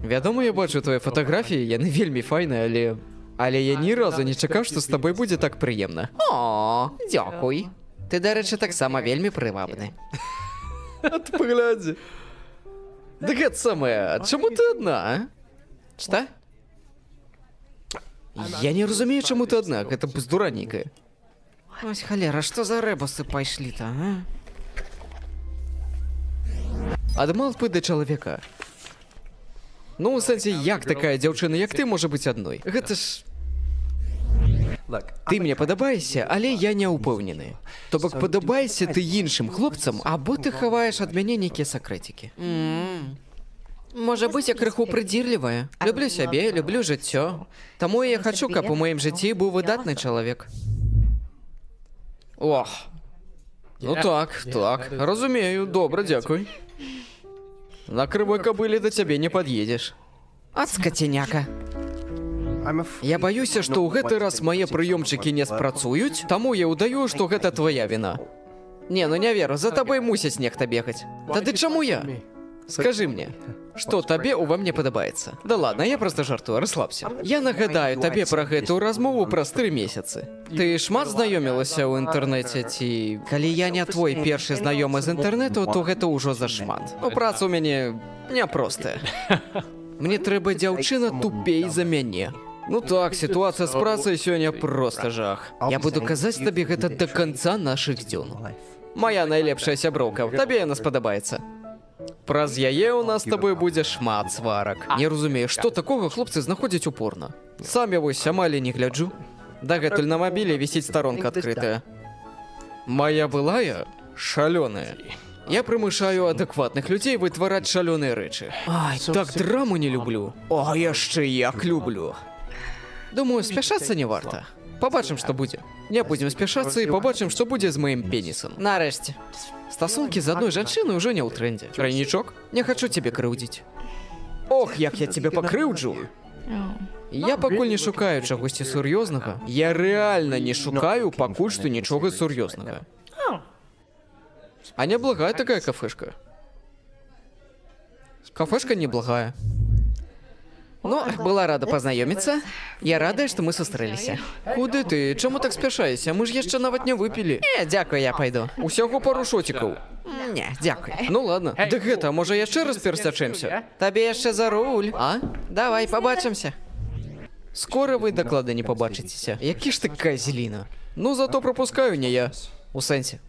Вядома, я бачу твои фотаграфіі, яны вельмі файныя, але я ні разу не чакаў, што з табой будзе так прыемна. О, дзякуй. Ты, дарэчы, таксама вельмі прывабны. А ты паглядзі. Дык гэта самае, чаму ты адна, а? Што? Я не разумею, чаму ты адна, гэта бздура нейкая. Ось халера, што за рэбусы пайшлі-то, а? Ад малпы да чалавека. Ну, у сэнсе, як такая дзяўчына, як ты, можа быць адной? Гэта ж... Ты мне падабаешся, але я не ўпэўнены. То бок, падабаешся ты іншым хлопцам, або ты хаваеш ад мяне нейкія сакрэцікі. Можа быць, я крыху прыдзірлівая. Люблю сябе, люблю жыццё. Таму я хачу, каб у маім жыцці быў выдатны чалавек. Ох. Ну так, разумею, добра, дзякуй. На крывой кабыле да цябе не пад'едзеш. Ат скаціняка. Я баюся, што ў гэты раз мае прыёмчыкі не спрацуюць, таму я ўдаю, што гэта твая віна. Не, ну не веру, за табой мусіць нехта бегаць. Тады чаму я? Скажы мне, што табе ува мне падабаецца? Да ладно, я проста жартую, расслабся. Я нагадаю табе пра гэтую размову праз 3 месяцы. Ты шмат знаёмілася ў інтэрнэце ці... Калі я не твой першы знаёмы з інтэрнэту, то гэта ўжо зашмат. Ну, праца ў мяне няпростая. Мне трэба дзяўчына тупей за мяне. Ну так, сітуацыя з працай сёння проста жах. Я буду казаць табе гэта да канца нашых дзён. Моя найлепшая сяброўка, табе яна спадабаецца. Праз яе ў нас з табой будзе шмат сварак. Не разумею, што такога хлопцы знаходзяць упорна. Сам я вось амаль не гляджу. Дагэтуль на мабіле вісіць старонка адкрытая. Моя былая шалёная. Я прымушаю адэкватных людзей вытвараць шалёныя рэчы. Ай, так драму не люблю. О, яшчэ як люблю. Думаю, спяшацца не варта. Побачым, што будзе. Не будзем спяшацца і побачым, што будзе з маім пенісам. Нарэшце. Стасункі з адной жанчынай ўжо не ў трендзе. Трайнічок? Не хачу цябе крыўдзіць. Ох, як я цябе пакрыўджу. Я пакуль не шукаю чагосьці сур'ёзнага. Я рэальна не шукаю пакуль што нічога сур'ёзнага. А неблагая такая кафешка. Кафешка неблагая. Ну, была рада пазнаёміцца. Я радая, што мы сустрэліся. Куды ты? Чаму так спяшаешся? Мы ж яшчэ нават не выпілі. Дзякуй, я пайду. Усяго пару шоцікаў. Не, дзякуй. Ну ладно. Дык гэта, можа яшчэ раз перасячэмся? Табе яшчэ за руль. А? Давай, пабачымся. Скора вы дакладна не пабачыцеся. Які ж ты казеліна. Ну, зато пропускаю не я. У сэнсе.